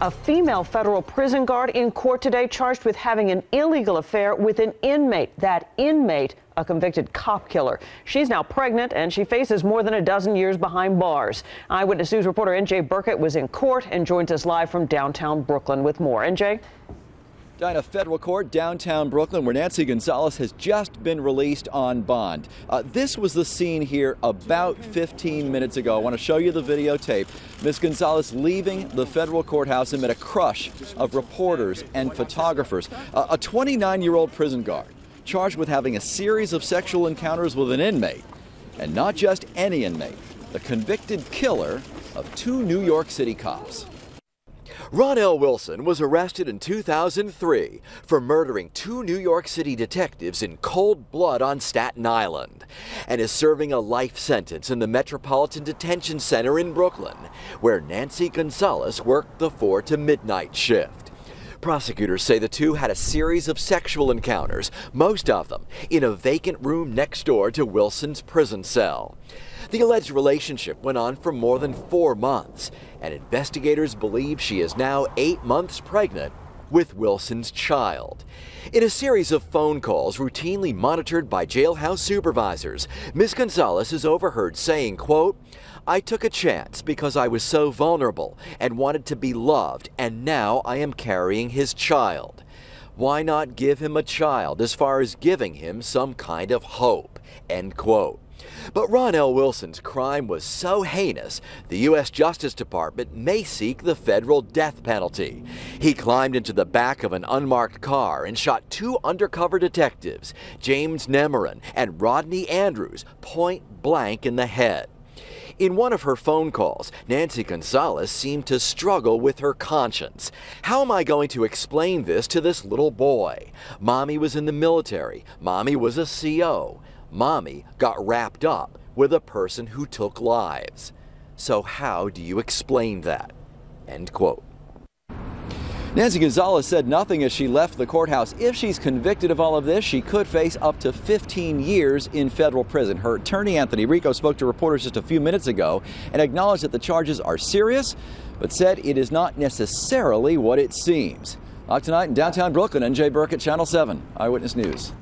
A female federal prison guard in court today charged with having an illegal affair with an inmate. That inmate, a convicted cop killer. She's now pregnant and she faces more than a dozen years behind bars. Eyewitness News reporter NJ Burkett was in court and joins us live from downtown Brooklyn with more. NJ? In a federal court downtown Brooklyn where Nancy Gonzalez has just been released on bond. This was the scene here about 15 minutes ago. I want to show you the videotape. Ms. Gonzalez leaving the federal courthouse amid a crush of reporters and photographers. A 29-year-old prison guard charged with having a series of sexual encounters with an inmate, and not just any inmate, the convicted killer of 2 New York City cops. Ronell Wilson was arrested in 2003 for murdering 2 New York City detectives in cold blood on Staten Island and is serving a life sentence in the Metropolitan Detention Center in Brooklyn, where Nancy Gonzalez worked the 4 to midnight shift. Prosecutors say the two had a series of sexual encounters, most of them in a vacant room next door to Wilson's prison cell. The alleged relationship went on for more than 4 months, and investigators believe she is now 8 months pregnant with Wilson's child. In a series of phone calls routinely monitored by jailhouse supervisors, Ms. Gonzalez is overheard saying, quote, "I took a chance because I was so vulnerable and wanted to be loved, and now I am carrying his child. Why not give him a child as far as giving him some kind of hope," end quote. But Ronell Wilson's crime was so heinous, the U.S. Justice Department may seek the federal death penalty. He climbed into the back of an unmarked car and shot 2 undercover detectives, James Nemerin and Rodney Andrews, point blank in the head. In one of her phone calls, Nancy Gonzalez seemed to struggle with her conscience. "How am I going to explain this to this little boy? Mommy was in the military. Mommy was a CO. Mommy got wrapped up with a person who took lives. So how do you explain that?" End quote. Nancy Gonzalez said nothing as she left the courthouse. If she's convicted of all of this, she could face up to 15 years in federal prison. Her attorney, Anthony Rico, spoke to reporters just a few minutes ago and acknowledged that the charges are serious, but said it is not necessarily what it seems. Tonight in downtown Brooklyn, NJ Burkett, Channel 7 Eyewitness News.